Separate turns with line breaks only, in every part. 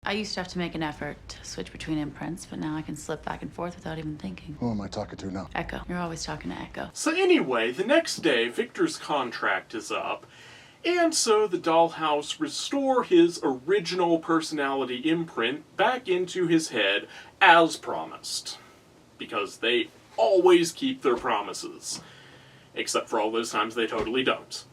I used to have to make an effort to switch between imprints, but now I can slip back and forth without even thinking.
Who am I talking to now?
Echo. You're always talking to Echo.
So anyway, the next day, Victor's contract is up, and so the Dollhouse restore his original personality imprint back into his head as promised. Because they always keep their promises. Except for all those times they totally don't.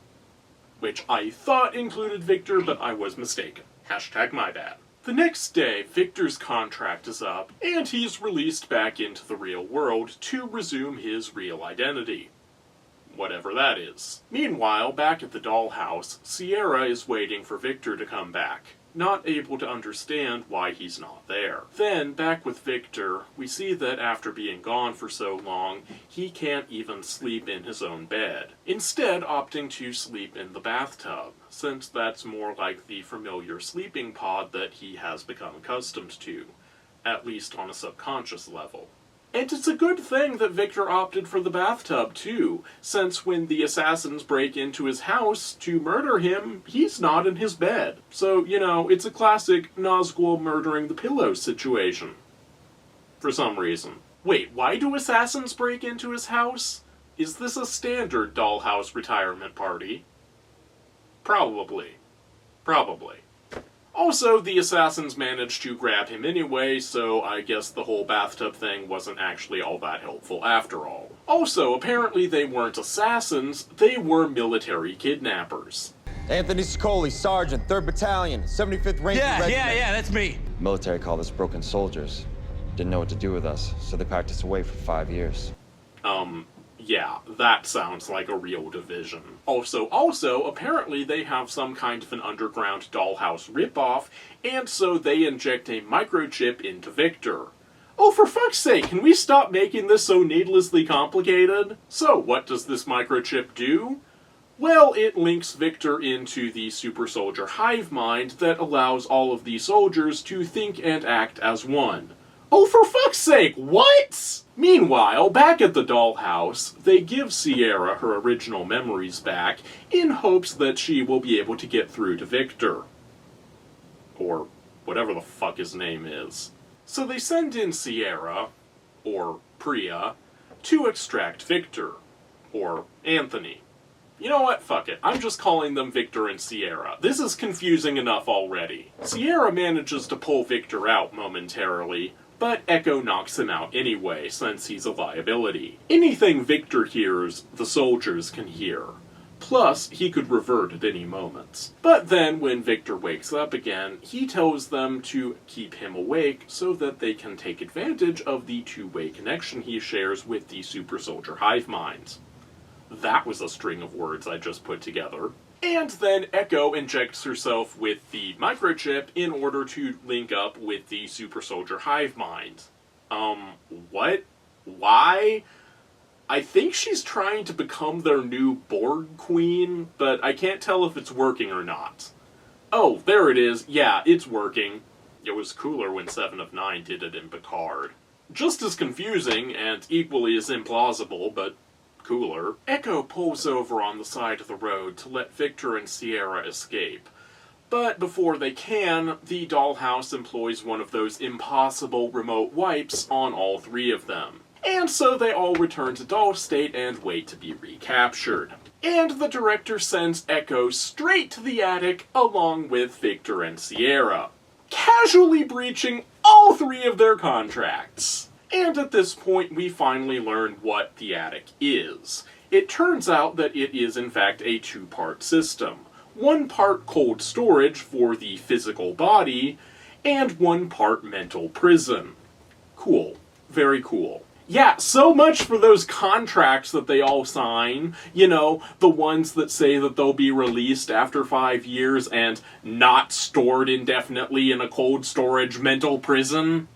Which I thought included Victor, but I was mistaken. Hashtag my bad. The next day, Victor's contract is up, and he's released back into the real world to resume his real identity. Whatever that is. Meanwhile, back at the Dollhouse, Sierra is waiting for Victor to come back, not able to understand why he's not there. Then, back with Victor, we see that after being gone for so long, he can't even sleep in his own bed, instead opting to sleep in the bathtub, since that's more like the familiar sleeping pod that he has become accustomed to, at least on a subconscious level. And it's a good thing that Victor opted for the bathtub, too, since when the assassins break into his house to murder him, he's not in his bed. So, you know, it's a classic Nazgul murdering the pillow situation. For some reason. Wait, why do assassins break into his house? Is this a standard Dollhouse retirement party? Probably. Probably. Also, the assassins managed to grab him anyway, so I guess the whole bathtub thing wasn't actually all that helpful after all. Also, apparently they weren't assassins, they were military kidnappers.
Anthony Sicoli, Sergeant, 3rd Battalion, 75th Ranger Regiment.
Yeah, that's me.
Military called us broken soldiers. Didn't know what to do with us, so they packed us away for 5 years.
Yeah, that sounds like a real division. Also, apparently they have some kind of an underground Dollhouse ripoff, and so they inject a microchip into Victor. Oh, for fuck's sake, can we stop making this so needlessly complicated? So, what does this microchip do? Well, it links Victor into the super soldier hive mind that allows all of the soldiers to think and act as one. Oh, for fuck's sake, what? Meanwhile, back at the Dollhouse, they give Sierra her original memories back in hopes that she will be able to get through to Victor. Or whatever the fuck his name is. So they send in Sierra, or Priya, to extract Victor, or Anthony. You know what? Fuck it. I'm just calling them Victor and Sierra. This is confusing enough already. Sierra manages to pull Victor out momentarily, but Echo knocks him out anyway, since he's a liability. Anything Victor hears, the soldiers can hear. Plus, he could revert at any moment. But then, when Victor wakes up again, he tells them to keep him awake so that they can take advantage of the two-way connection he shares with the super soldier hive mind. That was a string of words I just put together. And then Echo injects herself with the microchip in order to link up with the super soldier hive mind. What? Why? I think she's trying to become their new Borg queen, but I can't tell if it's working or not. Oh, there it is. Yeah, it's working. It was cooler when 7 of 9 did it in Picard. Just as confusing, and equally as implausible, but cooler. Echo pulls over on the side of the road to let Victor and Sierra escape. But before they can, the Dollhouse employs one of those impossible remote wipes on all three of them. And so they all return to doll state and wait to be recaptured. And the director sends Echo straight to the attic along with Victor and Sierra, casually breaching all three of their contracts. And at this point, we finally learn what the attic is. It turns out that it is in fact a two-part system. One part cold storage for the physical body, and one part mental prison. Cool. Very cool. Yeah, so much for those contracts that they all sign. You know, the ones that say that they'll be released after 5 years and not stored indefinitely in a cold storage mental prison.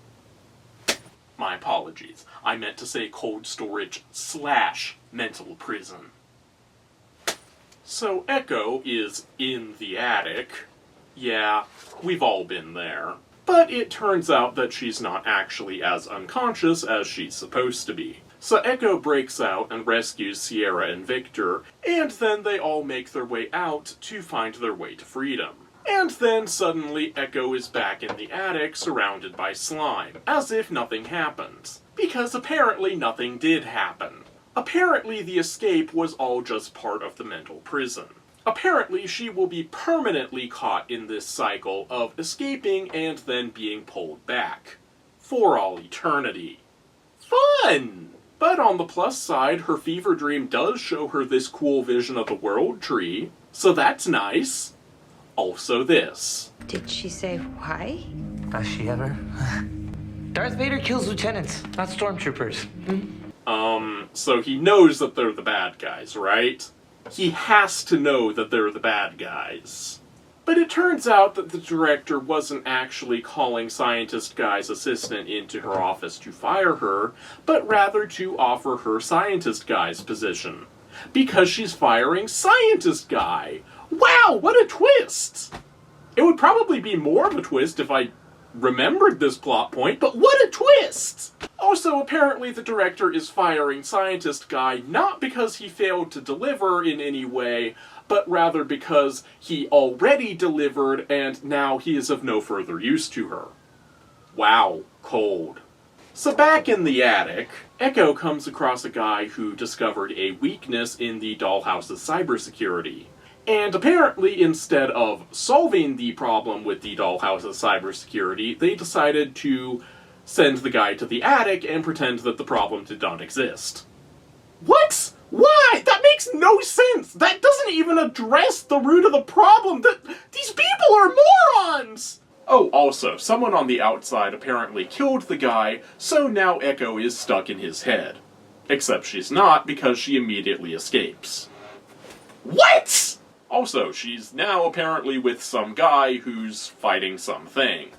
My apologies. I meant to say cold storage / mental prison. So Echo is in the attic. Yeah, we've all been there. But it turns out that she's not actually as unconscious as she's supposed to be. So Echo breaks out and rescues Sierra and Victor, and then they all make their way out to find their way to freedom. And then suddenly Echo is back in the attic surrounded by slime, as if nothing happened. Because apparently nothing did happen. Apparently the escape was all just part of the mental prison. Apparently she will be permanently caught in this cycle of escaping and then being pulled back. For all eternity. Fun! But on the plus side, her fever dream does show her this cool vision of the world tree, so that's nice. Also this.
Did she say why?
Does she ever? Darth Vader kills lieutenants, not stormtroopers.
So he knows that they're the bad guys, right? He has to know that they're the bad guys. But it turns out that the director wasn't actually calling Scientist Guy's assistant into her office to fire her, but rather to offer her Scientist Guy's position. Because she's firing Scientist Guy! Wow, what a twist! It would probably be more of a twist if I remembered this plot point, but what a twist! Also, apparently the director is firing Scientist Guy not because he failed to deliver in any way, but rather because he already delivered and now he is of no further use to her. Wow, cold. So back in the attic, Echo comes across a guy who discovered a weakness in the Dollhouse's cybersecurity. And apparently, instead of solving the problem with the Dollhouse's cybersecurity, they decided to send the guy to the attic and pretend that the problem did not exist. What? Why? That makes no sense! That doesn't even address the root of the problem! That these people are morons! Oh, also, someone on the outside apparently killed the guy, so now Echo is stuck in his head. Except she's not, because she immediately escapes. What?! Also, she's now apparently with some guy who's fighting something.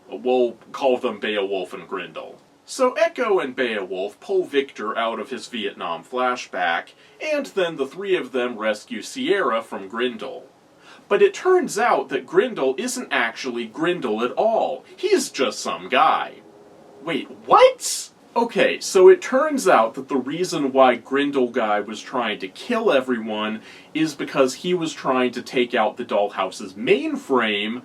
We'll call them Beowulf and Grindel. So Echo and Beowulf pull Victor out of his Vietnam flashback, and then the three of them rescue Sierra from Grindel. But it turns out that Grindel isn't actually Grindel at all. He's just some guy. Wait, what? Okay, so it turns out that the reason why Grindel Guy was trying to kill everyone is because he was trying to take out the Dollhouse's mainframe,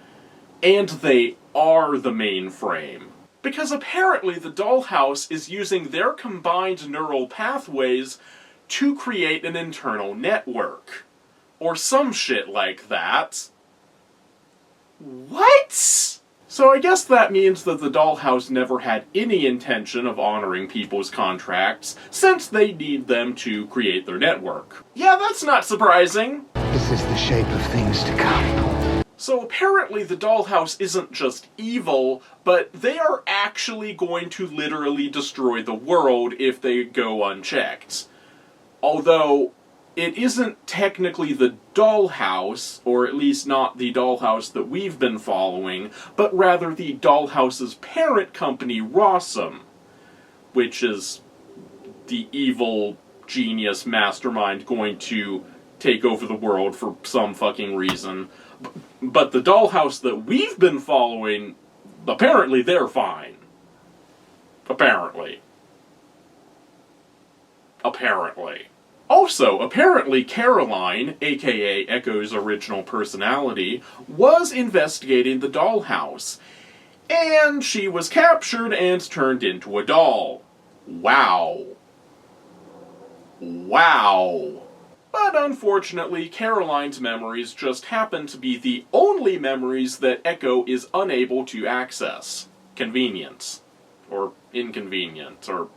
and they are the mainframe. Because apparently the Dollhouse is using their combined neural pathways to create an internal network. Or some shit like that. What? So I guess that means that the Dollhouse never had any intention of honoring people's contracts, since they need them to create their network. Yeah, that's not surprising.
This is the shape of things to come.
So apparently the Dollhouse isn't just evil, but they are actually going to literally destroy the world if they go unchecked. Although, it isn't technically the Dollhouse, or at least not the Dollhouse that we've been following, but rather the Dollhouse's parent company, Rossum, which is the evil genius mastermind going to take over the world for some fucking reason. But the Dollhouse that we've been following, apparently they're fine. Apparently. Also, apparently Caroline, aka Echo's original personality, was investigating the Dollhouse. And she was captured and turned into a doll. Wow. Wow. But unfortunately, Caroline's memories just happen to be the only memories that Echo is unable to access. Convenience. Or inconvenience, or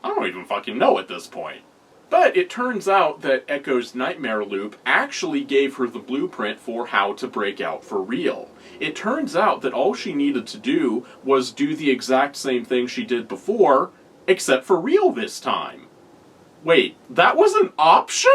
I don't even fucking know at this point. But it turns out that Echo's nightmare loop actually gave her the blueprint for how to break out for real. It turns out that all she needed to do was do the exact same thing she did before, except for real this time. Wait, that was an option?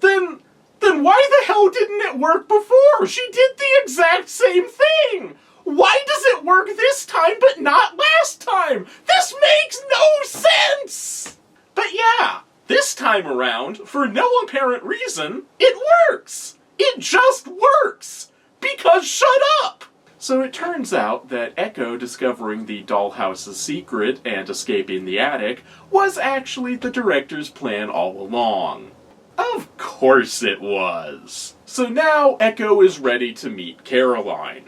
Then why the hell didn't it work before? She did the exact same thing! Why does it work this time but not last time? This makes no sense! But yeah, this time around, for no apparent reason, it works! It just works! Because shut up! So it turns out that Echo discovering the Dollhouse's secret and escaping the attic was actually the director's plan all along. Of course it was. So now Echo is ready to meet Caroline,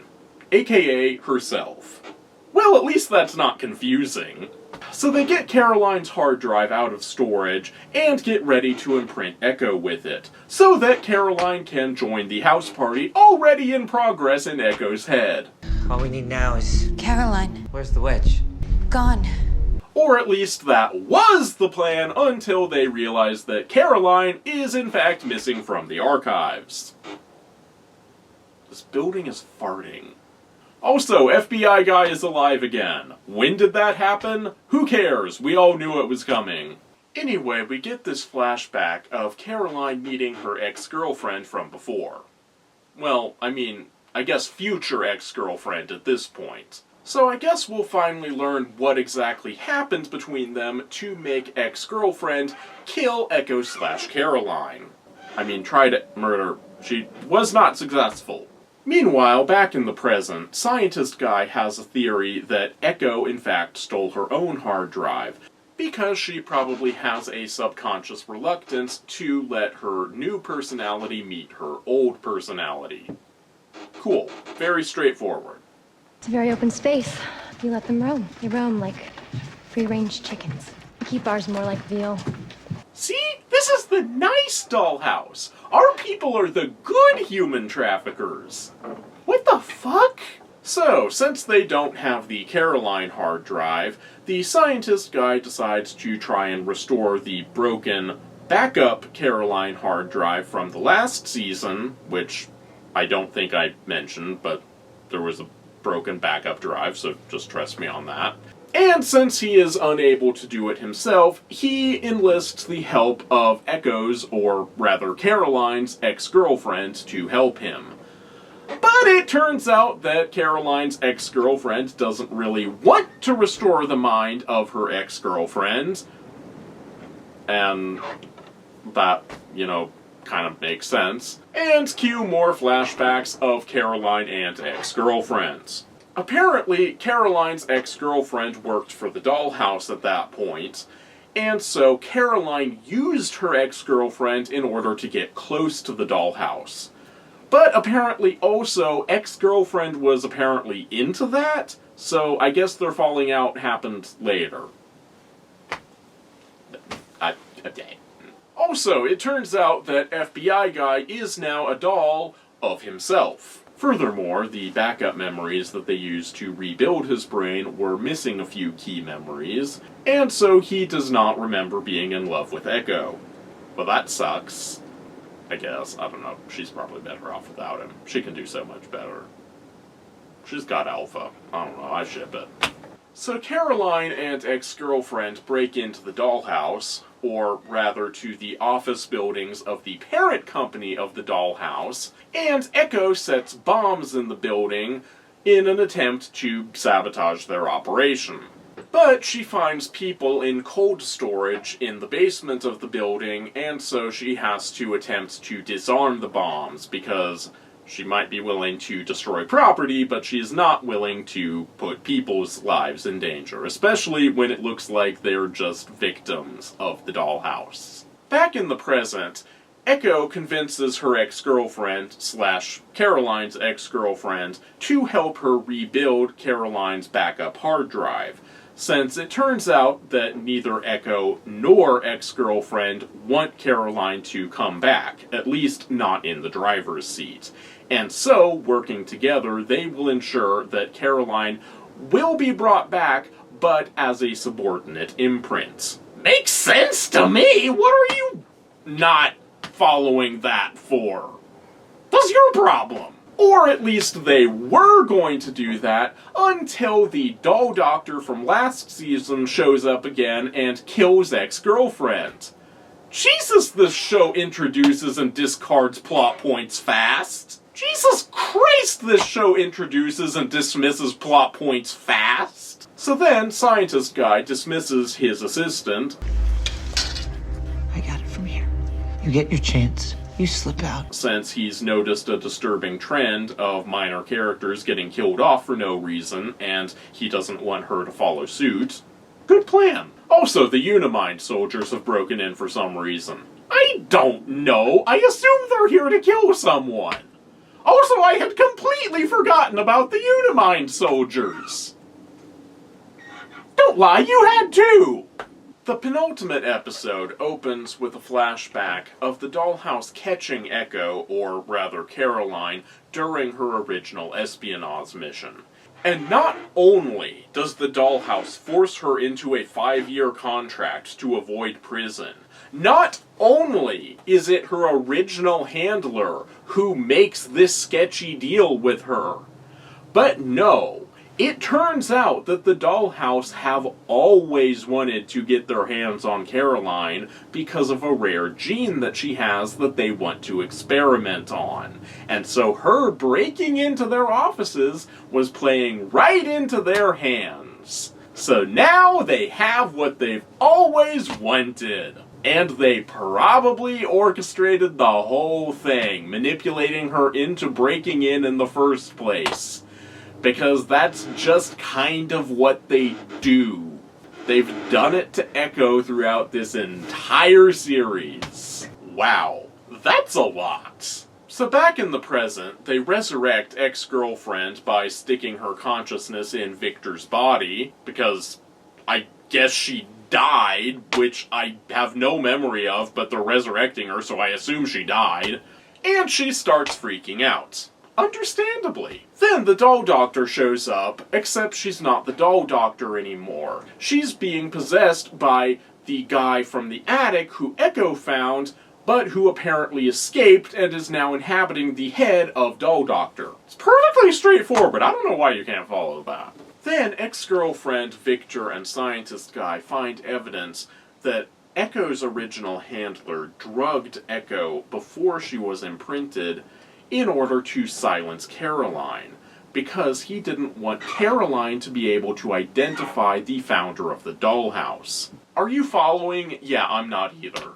aka herself. Well, at least that's not confusing. So they get Caroline's hard drive out of storage and get ready to imprint Echo with it, so that Caroline can join the house party already in progress in Echo's head.
All we need now is...
Caroline,
Where's the witch?
gone.
Or at least that was the plan until they realized that Caroline is in fact missing from the archives. This building is farting. Also, FBI guy is alive again. When did that happen? Who cares? We all knew it was coming. Anyway, we get this flashback of Caroline meeting her ex-girlfriend from before. Well, I guess future ex-girlfriend at this point. So I guess we'll finally learn what exactly happened between them to make ex-girlfriend kill Echo/Caroline. Try to murder. She was not successful. Meanwhile, back in the present, Scientist Guy has a theory that Echo in fact stole her own hard drive, because she probably has a subconscious reluctance to let her new personality meet her old personality. Cool. Very straightforward.
It's a very open space. You let them roam. They roam like free-range chickens. We keep ours more like veal.
See? This is the nice Dollhouse! Our people are the good human traffickers! What the fuck? So, since they don't have the Caroline hard drive, the Scientist Guy decides to try and restore the broken backup Caroline hard drive from the last season, which I don't think I mentioned, but there was a broken backup drive, so just trust me on that. And since he is unable to do it himself, he enlists the help of Echo's, or rather Caroline's, ex-girlfriend to help him. But it turns out that Caroline's ex-girlfriend doesn't really want to restore the mind of her ex-girlfriend. And that, kind of makes sense. And cue more flashbacks of Caroline and ex-girlfriends. Apparently, Caroline's ex-girlfriend worked for the Dollhouse at that point, and so Caroline used her ex-girlfriend in order to get close to the Dollhouse. But apparently also, ex-girlfriend was apparently into that, so I guess their falling out happened later. Also, it turns out that FBI Guy is now a doll of himself. Furthermore, the backup memories that they used to rebuild his brain were missing a few key memories, and so he does not remember being in love with Echo. Well, that sucks. I guess. I don't know. She's probably better off without him. She can do so much better. She's got alpha. I don't know. I ship it. So Caroline and ex-girlfriend break into the Dollhouse, or rather to the office buildings of the parent company of the Dollhouse, and Echo sets bombs in the building in an attempt to sabotage their operation. But she finds people in cold storage in the basement of the building, and so she has to attempt to disarm the bombs, because she might be willing to destroy property, but she's not willing to put people's lives in danger, especially when it looks like they're just victims of the Dollhouse. Back in the present, Echo convinces her ex-girlfriend / Caroline's ex-girlfriend to help her rebuild Caroline's backup hard drive, since it turns out that neither Echo nor ex-girlfriend want Caroline to come back, at least not in the driver's seat. And so, working together, they will ensure that Caroline will be brought back, but as a subordinate imprint. Makes sense to me! What are you not following that for? That's your problem! Or at least they were going to do that until the doll doctor from last season shows up again and kills ex-girlfriend. Jesus, this show introduces and discards plot points fast. Jesus Christ, this show introduces and dismisses plot points fast. So then, Scientist Guy dismisses his assistant.
I got it from here. You get your chance. You slip out.
Since he's noticed a disturbing trend of minor characters getting killed off for no reason, and he doesn't want her to follow suit. Good plan. Also, the Unimind soldiers have broken in for some reason. I I don't know. I assume they're here to kill someone. Also, I had completely forgotten about the Unimind soldiers. Don't lie, you had too! The penultimate episode opens with a flashback of the Dollhouse catching Echo, or rather Caroline, during her original espionage mission. And not only does the Dollhouse force her into a 5-year contract to avoid prison, not only is it her original handler who makes this sketchy deal with her, but no, it turns out that the Dollhouse have always wanted to get their hands on Caroline because of a rare gene that she has that they want to experiment on. And so her breaking into their offices was playing right into their hands. So now they have what they've always wanted. And they probably orchestrated the whole thing, manipulating her into breaking in the first place. Because that's just kind of what they do. They've done it to Echo throughout this entire series. Wow, that's a lot. So back in the present, they resurrect ex-girlfriend by sticking her consciousness in Victor's body, because I guess she died, which I have no memory of, but they're resurrecting her, so I assume she died. And she starts freaking out. Understandably. Then the doll doctor shows up, except she's not the doll doctor anymore. She's being possessed by the guy from the attic who Echo found, but who apparently escaped and is now inhabiting the head of Doll Doctor. It's perfectly straightforward. I don't know why you can't follow that. Then ex-girlfriend Victor and scientist guy find evidence that Echo's original handler drugged Echo before she was imprinted in order to silence Caroline, because he didn't want Caroline to be able to identify the founder of the Dollhouse. Are you following? Yeah, I'm not either.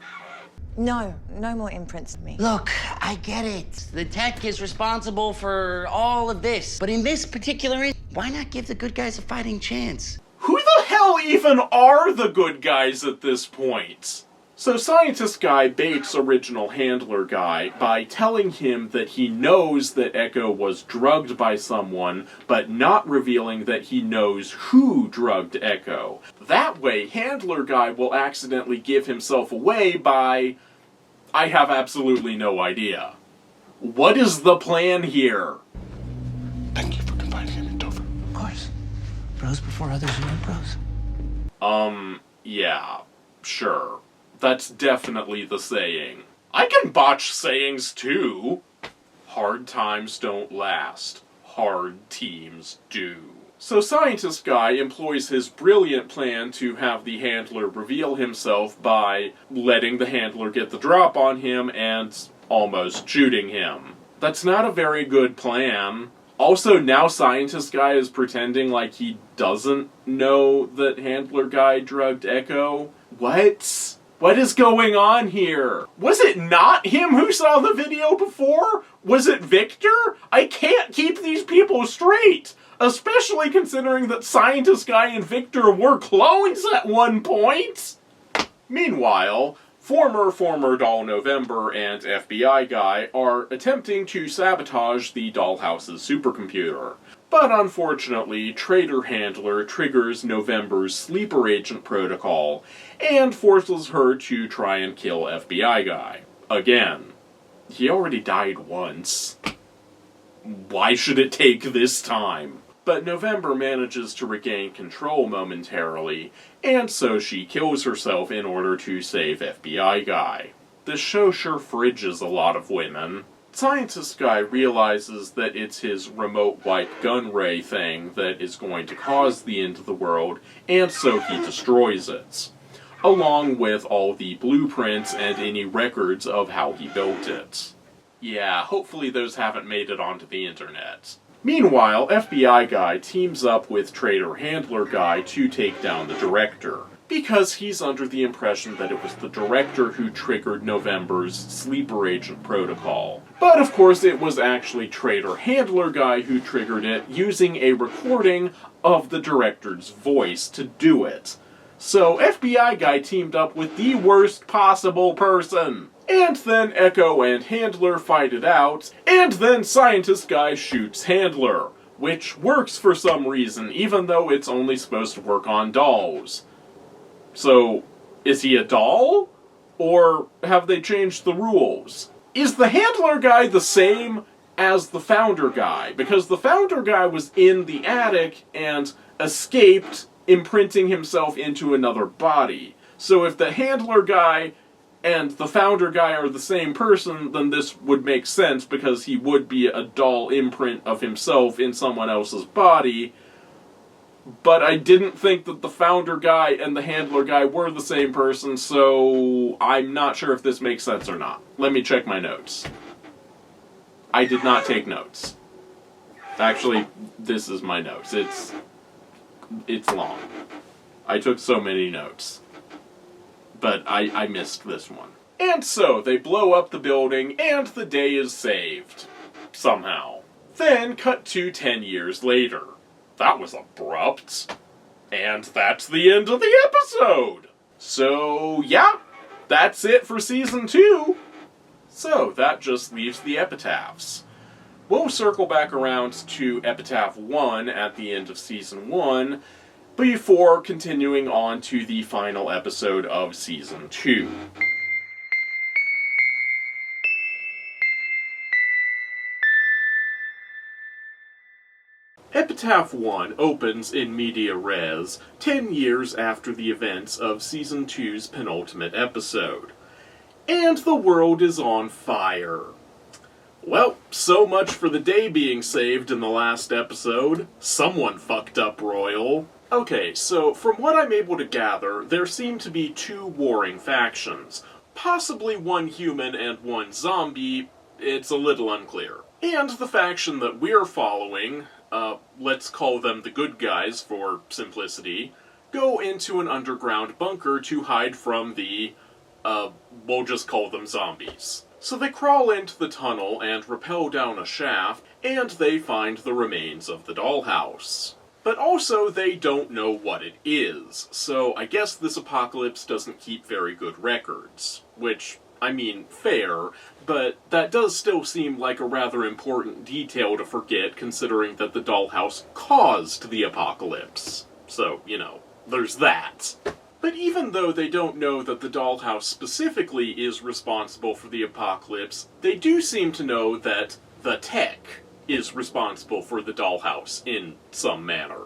No more imprints of me.
Look, I get it. The tech is responsible for all of this. But in this particular why not give the good guys a fighting chance?
Who the hell even are the good guys at this point? So scientist guy baits original handler guy by telling him that he knows that Echo was drugged by someone, but not revealing that he knows who drugged Echo. That way, handler guy will accidentally give himself away by... I have absolutely no idea. What is the plan here?
Thank you for confiding in me, Topher.
Of course. Bros before others, you know, bros.
Yeah, sure. That's definitely the saying. I can botch sayings too. Hard times don't last. Hard teams do. So scientist guy employs his brilliant plan to have the handler reveal himself by letting the handler get the drop on him and almost shooting him. That's not a very good plan. Also, now scientist guy is pretending like he doesn't know that handler guy drugged Echo. What? What is going on here? Was it not him who saw the video before? Was it Victor? I can't keep these people straight! Especially considering that Scientist Guy and Victor were clones at one point! Meanwhile, former Doll November and FBI guy are attempting to sabotage the Dollhouse's supercomputer. But unfortunately, Traitor Handler triggers November's sleeper agent protocol and forces her to try and kill FBI guy. Again, he already died once. Why should it take this time? But November manages to regain control momentarily, and so she kills herself in order to save FBI guy. This show sure fridges a lot of women. Scientist guy realizes that it's his remote wipe gun ray thing that is going to cause the end of the world, and so he destroys it, along with all the blueprints and any records of how he built it. Yeah, hopefully those haven't made it onto the internet. Meanwhile, FBI guy teams up with Traitor Handler guy to take down the director, because he's under the impression that it was the director who triggered November's sleeper agent protocol. But of course it was actually Traitor Handler guy who triggered it, using a recording of the director's voice to do it. So FBI guy teamed up with the worst possible person. And then Echo and Handler fight it out, and then Scientist Guy shoots Handler, which works for some reason, even though it's only supposed to work on dolls. So, is he a doll? Or have they changed the rules? Is the Handler guy the same as the Founder guy? Because the Founder guy was in the attic and escaped, imprinting himself into another body. So if the Handler guy and the Founder guy are the same person, then this would make sense because he would be a doll imprint of himself in someone else's body. But I didn't think that the Founder guy and the Handler guy were the same person, so I'm not sure if this makes sense or not. Let me check my notes. I did not take notes. Actually, this is my notes. It's long. I took so many notes. But I missed this one. And so, they blow up the building, and the day is saved. Somehow. Then, cut to 10 years later. That was abrupt. And that's the end of the episode! So, yeah, that's it for Season 2. So, that just leaves the Epitaphs. We'll circle back around to Epitaph 1 at the end of Season 1, before continuing on to the final episode of Season 2. Epitaph 1 opens in media res 10 years after the events of Season 2's penultimate episode. And the world is on fire. Well, so much for the day being saved in the last episode. Someone fucked up royal. Okay, so from what I'm able to gather, there seem to be two warring factions. Possibly one human and one zombie, it's a little unclear. And the faction that we're following, let's call them the good guys for simplicity, go into an underground bunker to hide from the, we'll just call them zombies. So they crawl into the tunnel and rappel down a shaft, and they find the remains of the dollhouse. But also, they don't know what it is, so I guess this apocalypse doesn't keep very good records. Which, I mean, fair, but that does still seem like a rather important detail to forget, considering that the dollhouse caused the apocalypse. So, you know, there's that. But even though they don't know that the dollhouse specifically is responsible for the apocalypse, they do seem to know that the tech is responsible for the dollhouse in some manner.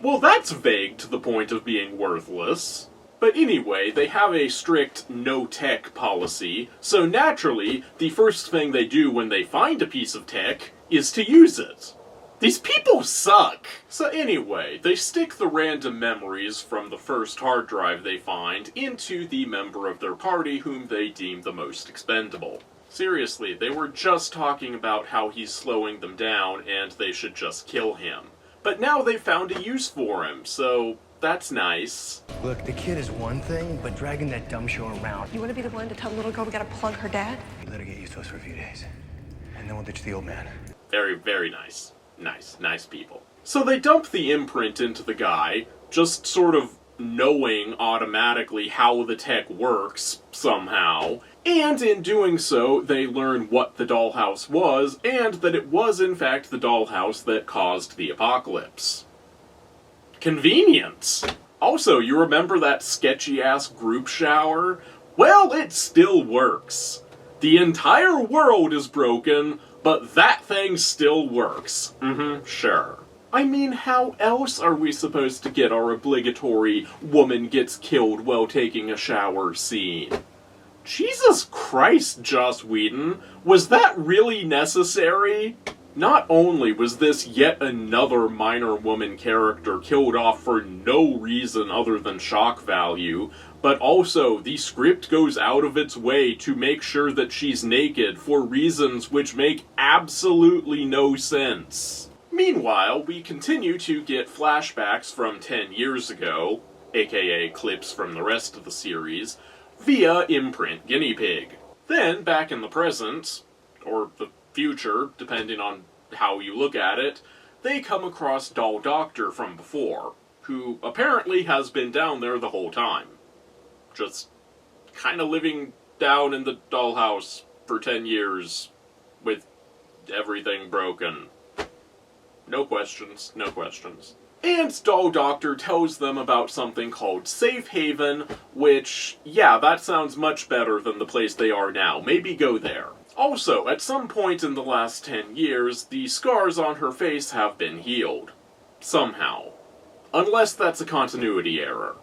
Well, that's vague to the point of being worthless. But anyway, they have a strict no-tech policy, so naturally, the first thing they do when they find a piece of tech is to use it. These people suck! So anyway, they stick the random memories from the first hard drive they find into the member of their party whom they deem the most expendable. Seriously, they were just talking about how he's slowing them down and they should just kill him. But now they've found a use for him, so that's nice.
Look, the kid is one thing, but dragging that dumb show around.
You want to be the one to tell the little girl we gotta plug her dad?
Let her get used to us for a few days. And then we'll ditch the old man.
Very, very nice. Nice people. So they dump the imprint into the guy, just sort of knowing automatically how the tech works, somehow. And in doing so, they learn what the dollhouse was, and that it was in fact the dollhouse that caused the apocalypse. Convenience! Also, you remember that sketchy-ass group shower? Well, it still works. The entire world is broken, but that thing still works. Sure. I mean, how else are we supposed to get our obligatory woman gets killed while taking a shower scene? Jesus Christ, Joss Whedon, was that really necessary? Not only was this yet another minor woman character killed off for no reason other than shock value, but also the script goes out of its way to make sure that she's naked for reasons which make absolutely no sense. Meanwhile, we continue to get flashbacks from 10 years ago, aka clips from the rest of the series, via Imprint Guinea Pig. Then, back in the present, or the future, depending on how you look at it, they come across Doll Doctor from before, who apparently has been down there the whole time. Just kind of living down in the dollhouse for 10 years with everything broken. No questions, no questions. And Doll Doctor tells them about something called Safe Haven, which, yeah, that sounds much better than the place they are now. Maybe go there. Also, at some point in the last 10 years, the scars on her face have been healed. Somehow. Unless that's a continuity error.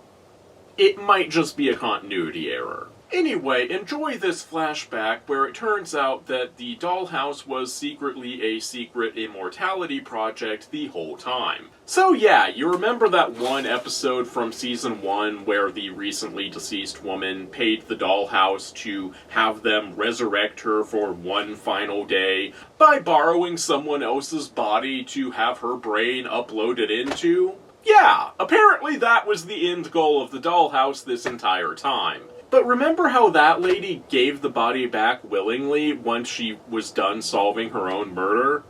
It might just be a continuity error. Anyway, enjoy this flashback where it turns out that the Dollhouse was secretly a secret immortality project the whole time. So yeah, you remember that one episode from Season 1 where the recently deceased woman paid the Dollhouse to have them resurrect her for one final day by borrowing someone else's body to have her brain uploaded into? Yeah, apparently that was the end goal of the Dollhouse this entire time. But remember how that lady gave the body back willingly once she was done solving her own murder?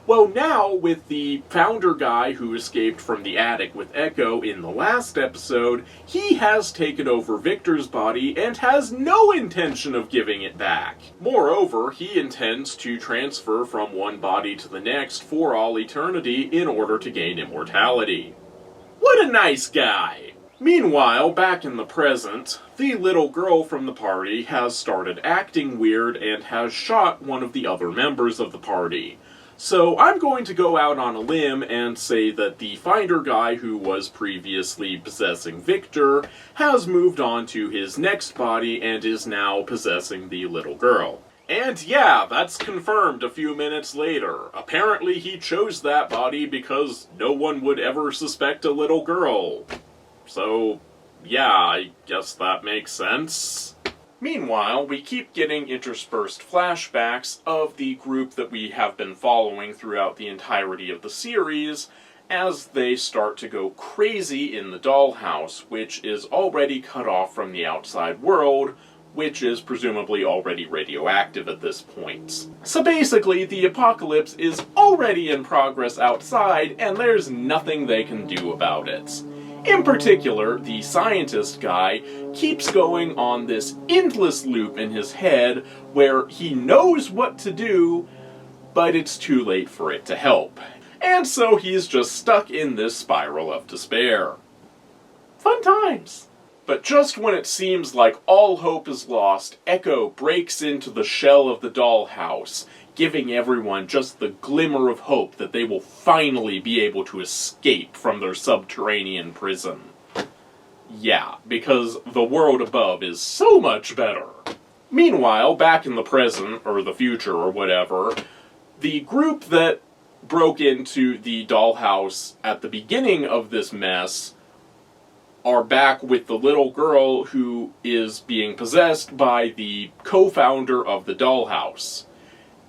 Well, now, with the founder guy who escaped from the attic with Echo in the last episode, he has taken over Victor's body and has no intention of giving it back. Moreover, he intends to transfer from one body to the next for all eternity in order to gain immortality. What a nice guy! Meanwhile, back in the present, the little girl from the party has started acting weird and has shot one of the other members of the party. So I'm going to go out on a limb and say that the finder guy who was previously possessing Victor has moved on to his next body and is now possessing the little girl. And yeah, that's confirmed a few minutes later. Apparently he chose that body because no one would ever suspect a little girl. So, yeah, I guess that makes sense. Meanwhile, we keep getting interspersed flashbacks of the group that we have been following throughout the entirety of the series as they start to go crazy in the Dollhouse, which is already cut off from the outside world, which is presumably already radioactive at this point. So basically, the apocalypse is already in progress outside, and there's nothing they can do about it. In particular, the scientist guy keeps going on this endless loop in his head where he knows what to do, but it's too late for it to help. And so he's just stuck in this spiral of despair. Fun times! But just when it seems like all hope is lost, Echo breaks into the shell of the Dollhouse, giving everyone just the glimmer of hope that they will finally be able to escape from their subterranean prison. Yeah, because the world above is so much better. Meanwhile, back in the present, or the future, or whatever, the group that broke into the Dollhouse at the beginning of this mess are back with the little girl who is being possessed by the co-founder of the Dollhouse.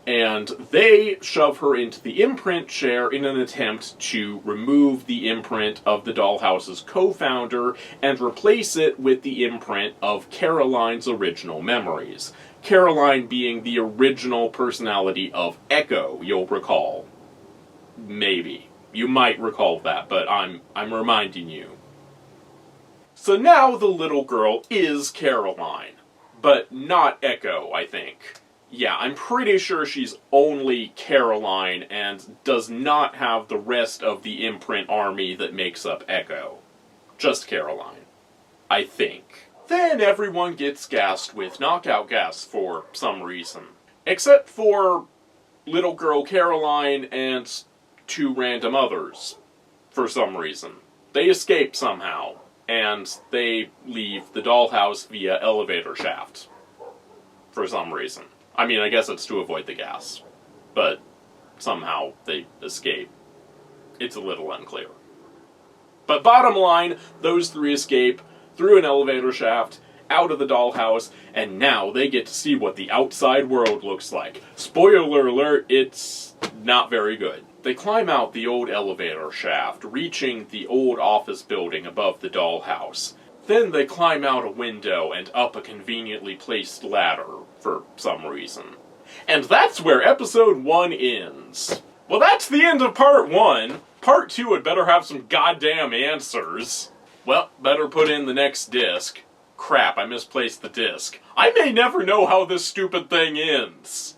And they shove her into the imprint chair in an attempt to remove the imprint of the Dollhouse's co-founder and replace it with the imprint of Caroline's original memories. Caroline being the original personality of Echo, you'll recall. Maybe. You might recall that, but I'm reminding you. So now the little girl is Caroline, but not Echo, I think. Yeah, I'm pretty sure she's only Caroline and does not have the rest of the imprint army that makes up Echo. Just Caroline. I think. Then everyone gets gassed with knockout gas for some reason. Except for little girl Caroline and two random others. For some reason. They escape somehow. And they leave the Dollhouse via elevator shaft. For some reason. I mean, I guess it's to avoid the gas. But somehow they escape. It's a little unclear. But bottom line, those three escape through an elevator shaft, out of the Dollhouse, and now they get to see what the outside world looks like. Spoiler alert, it's not very good. They climb out the old elevator shaft, reaching the old office building above the Dollhouse. Then they climb out a window and up a conveniently placed ladder, for some reason. And that's where episode 1 ends. Well, that's the end of part 1. Part 2 had better have some goddamn answers. Well, better put in the next disc. crap, I misplaced the disc. I may never know how this stupid thing ends.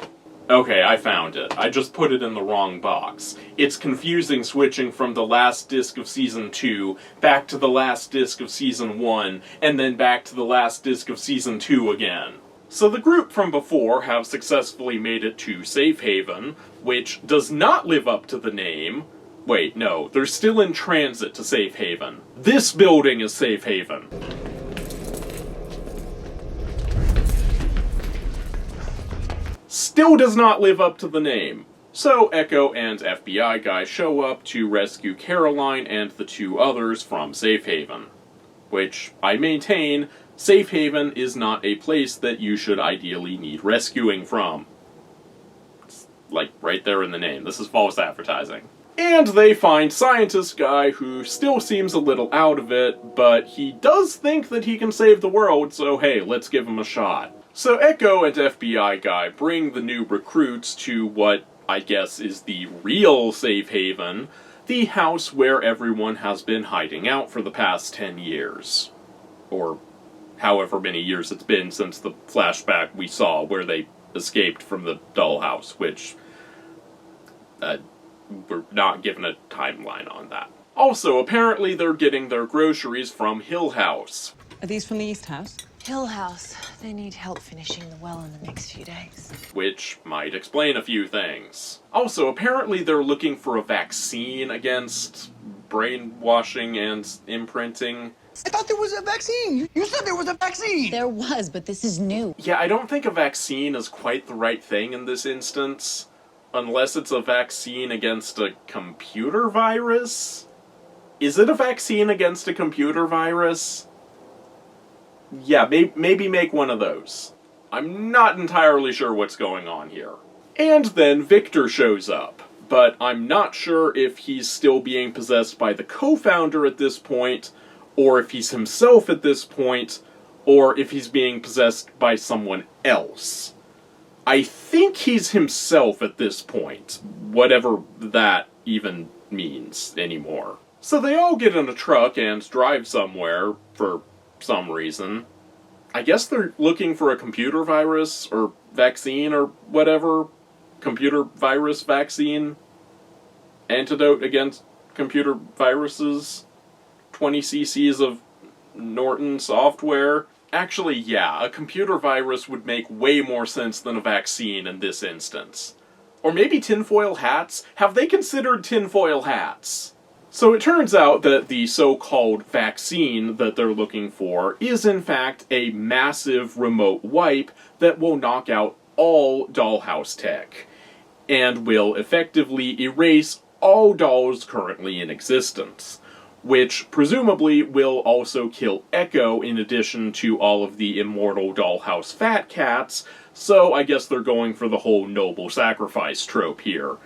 Okay, I found it. I just put it in the wrong box. It's confusing switching from the last disc of Season 2, back to the last disc of Season 1, and then back to the last disc of Season 2 again. So the group from before have successfully made it to Safe Haven, which does not live up to the name. Wait, no, they're still in transit to Safe Haven. This building is Safe Haven. Still does not live up to the name. So Echo and FBI guy show up to rescue Caroline and the two others from Safe Haven. Which, I maintain, Safe Haven is not a place that you should ideally need rescuing from. It's like right there in the name. This is false advertising. And they find Scientist Guy, who still seems a little out of it, but he does think that he can save the world, so hey, let's give him a shot. So Echo and FBI Guy bring the new recruits to what I guess is the real Safe Haven, the house where everyone has been hiding out for the past 10 years. Or however many years it's been since the flashback we saw where they escaped from the Dollhouse, which we're not given a timeline on that. Also, apparently they're getting their groceries from Hill House.
Are these from the East House?
Hill House. They need help finishing the well in the next few days.
Which might explain a few things. Also, apparently they're looking for a vaccine against brainwashing and imprinting.
I thought there was a vaccine. You said there was a vaccine.
There was, but this is new.
Yeah, I don't think a vaccine is quite the right thing in this instance. Unless it's a vaccine against a computer virus? Is it a vaccine against a computer virus? Yeah, maybe make one of those. I'm not entirely sure what's going on here. And then Victor shows up, but I'm not sure if he's still being possessed by the co-founder at this point, or if he's himself at this point, or if he's being possessed by someone else. I think he's himself at this point, whatever that even means anymore. So they all get in a truck and drive somewhere, for some reason. I guess they're looking for a computer virus, or vaccine, or whatever. Computer virus vaccine. Antidote against computer viruses. 20 cc's of Norton software. Actually, yeah, a computer virus would make way more sense than a vaccine in this instance. Or maybe tinfoil hats? Have they considered tinfoil hats? So it turns out that the so-called vaccine that they're looking for is in fact a massive remote wipe that will knock out all Dollhouse tech, and will effectively erase all dolls currently in existence, which presumably will also kill Echo in addition to all of the immortal Dollhouse fat cats, so I guess they're going for the whole noble sacrifice trope here.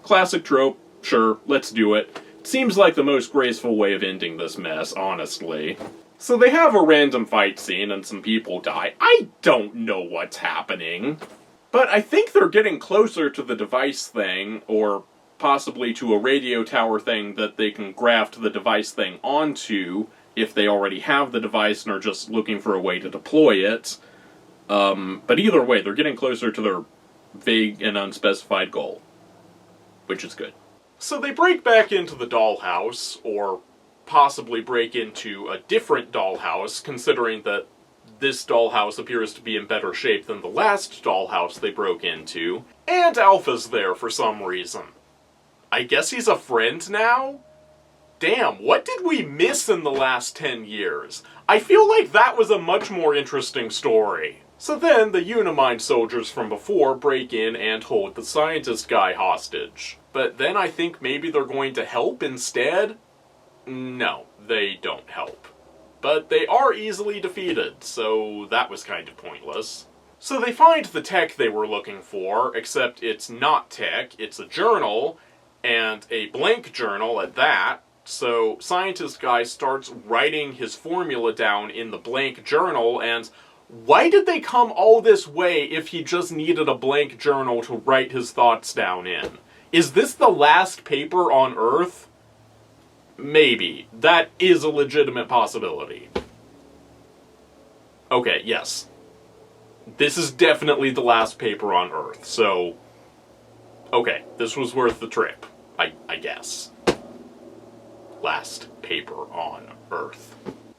Classic trope, sure, let's do it. Seems like the most graceful way of ending this mess, honestly. So they have a random fight scene and some people die. I don't know what's happening. But I think they're getting closer to the device thing, or possibly to a radio tower thing that they can graft the device thing onto, if they already have the device and are just looking for a way to deploy it. But either way, they're getting closer to their vague and unspecified goal. Which is good. So they break back into the Dollhouse, or possibly break into a different Dollhouse, considering that this Dollhouse appears to be in better shape than the last Dollhouse they broke into, and Alpha's there for some reason. I guess he's a friend now? Damn, what did we miss in the last 10 years? I feel like that was a much more interesting story. So then, the Unimind soldiers from before break in and hold the Scientist Guy hostage. But then I think maybe they're going to help instead? No, they don't help. But they are easily defeated, so that was kind of pointless. So they find the tech they were looking for, except it's not tech, it's a journal, and a blank journal at that. So Scientist Guy starts writing his formula down in the blank journal, and why did they come all this way if he just needed a blank journal to write his thoughts down in? Is this the last paper on Earth? Maybe. That is a legitimate possibility. Okay, yes. This is definitely the last paper on Earth, so... Okay, this was worth the trip, I guess. Last paper on Earth.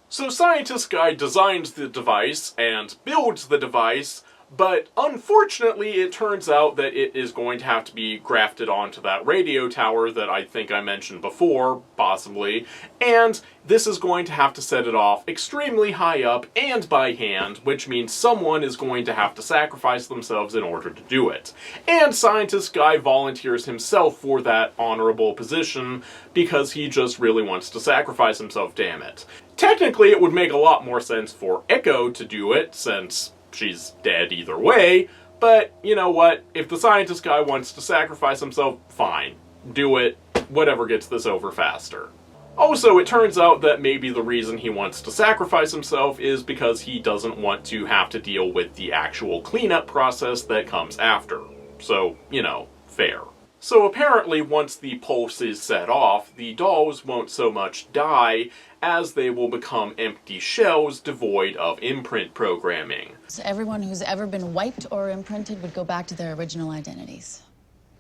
So Scientist Guy designs the device and builds the device, but unfortunately it turns out that it is going to have to be grafted onto that radio tower that I think I mentioned before, possibly, and this is going to have to set it off extremely high up and by hand, which means someone is going to have to sacrifice themselves in order to do it. And Scientist Guy volunteers himself for that honorable position because he just really wants to sacrifice himself, damn it. Technically, it would make a lot more sense for Echo to do it, since she's dead either way, but you know what? If the Scientist Guy wants to sacrifice himself, fine. Do it. Whatever gets this over faster. Also, it turns out that maybe the reason he wants to sacrifice himself is because he doesn't want to have to deal with the actual cleanup process that comes after. So, you know, fair. So apparently, once the pulse is set off, the dolls won't so much die as they will become empty shells devoid of imprint programming.
So everyone who's ever been wiped or imprinted would go back to their original identities.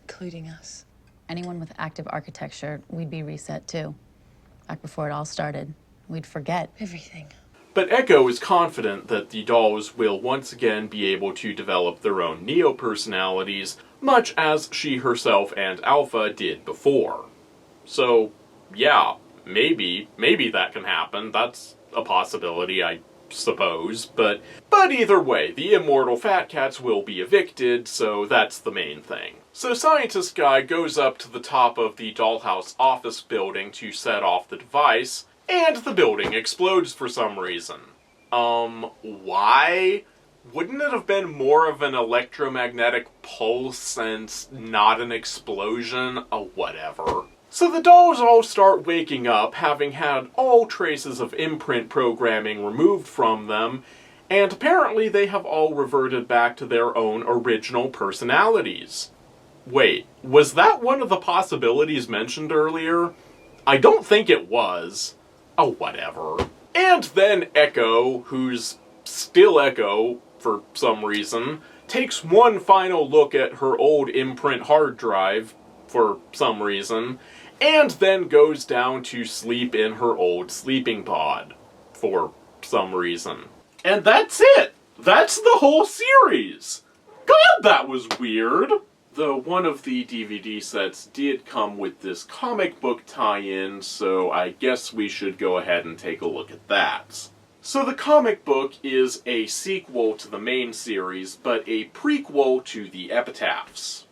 Including us.
Anyone with active architecture, we'd be reset too. Back before it all started. We'd forget.
Everything.
But Echo is confident that the dolls will once again be able to develop their own neo-personalities, much as she herself and Alpha did before. So, yeah, maybe that can happen. That's a possibility, I suppose. But either way, the immortal Fat Cats will be evicted, so that's the main thing. So Scientist Guy goes up to the top of the Dollhouse office building to set off the device, and the building explodes for some reason. Why? Wouldn't it have been more of an electromagnetic pulse and not an explosion? Oh, whatever. So the dolls all start waking up, having had all traces of imprint programming removed from them, and apparently they have all reverted back to their own original personalities. Wait, was that one of the possibilities mentioned earlier? I don't think it was. Oh, whatever. And then Echo, who's still Echo for some reason, takes one final look at her old imprint hard drive for some reason, and then goes down to sleep in her old sleeping pod for some reason. And that's it! That's the whole series! God, that was weird! Though one of the DVD sets did come with this comic book tie-in, so I guess we should go ahead and take a look at that. So the comic book is a sequel to the main series, but a prequel to the Epitaphs.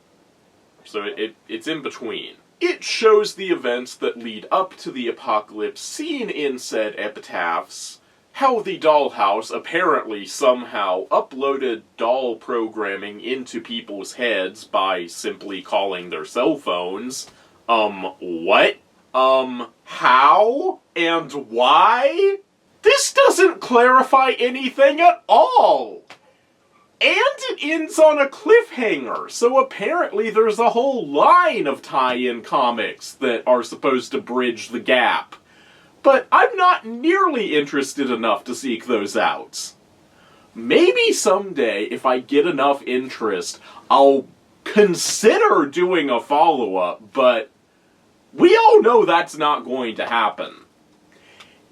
So it's in between. It shows the events that lead up to the apocalypse seen in said Epitaphs, how the Dollhouse apparently somehow uploaded doll programming into people's heads by simply calling their cell phones. What? How? And why? This doesn't clarify anything at all! And it ends on a cliffhanger, so apparently there's a whole line of tie-in comics that are supposed to bridge the gap. But I'm not nearly interested enough to seek those out. Maybe someday, if I get enough interest, I'll consider doing a follow-up, but we all know that's not going to happen.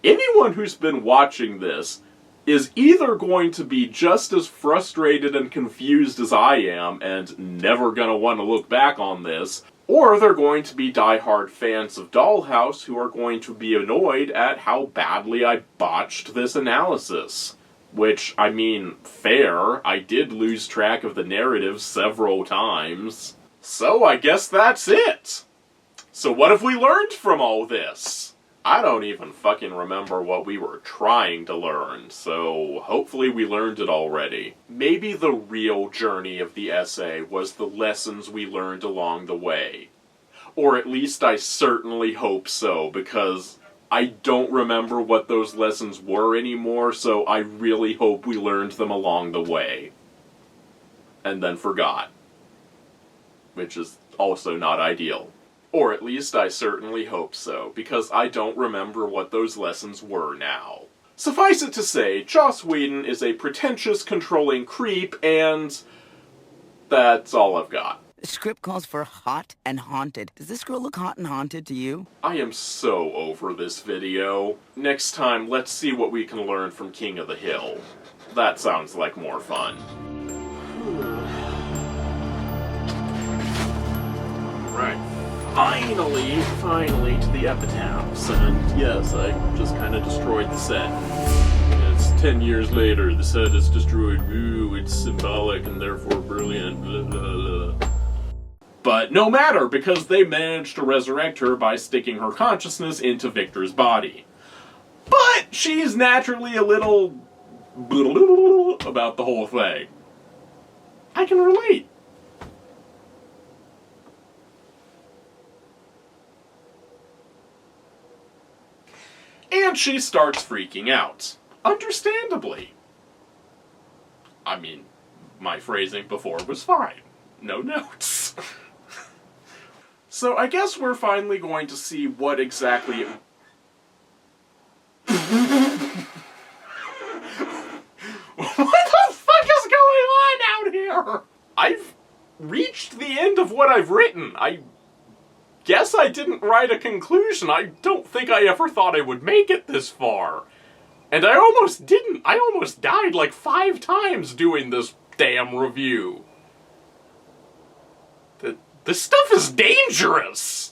Anyone who's been watching this is either going to be just as frustrated and confused as I am and never gonna want to look back on this, or they're going to be diehard fans of Dollhouse who are going to be annoyed at how badly I botched this analysis. Which, I mean, fair. I did lose track of the narrative several times. So I guess that's it! So what have we learned from all this? I don't even fucking remember what we were trying to learn, so hopefully we learned it already. Maybe the real journey of the essay was the lessons we learned along the way. Or at least I certainly hope so, because I don't remember what those lessons were anymore, so I really hope we learned them along the way. And then forgot. Which is also not ideal. Or at least I certainly hope so, because I don't remember what those lessons were now. Suffice it to say, Joss Whedon is a pretentious, controlling creep, and that's all I've got.
The script calls for hot and haunted. Does this girl look hot and haunted to you?
I am so over this video. Next time, let's see what we can learn from King of the Hill. That sounds like more fun. Right. Finally to the Epitaphs, and yes, I just kind of destroyed the set. It's 10 years later, the set is destroyed. Ooh, it's symbolic and therefore brilliant, blah, blah, blah. But no matter, because they managed to resurrect her by sticking her consciousness into Victor's body. But she's naturally a little about the whole thing. I can relate. And she starts freaking out. Understandably. I mean, my phrasing before was fine. No notes. So I guess we're finally going to see what exactly... What the fuck is going on out here? I've reached the end of what I've written. I guess I didn't write a conclusion. I don't think I ever thought I would make it this far. And I almost didn't. I almost died like 5 times doing this damn review. This stuff is dangerous!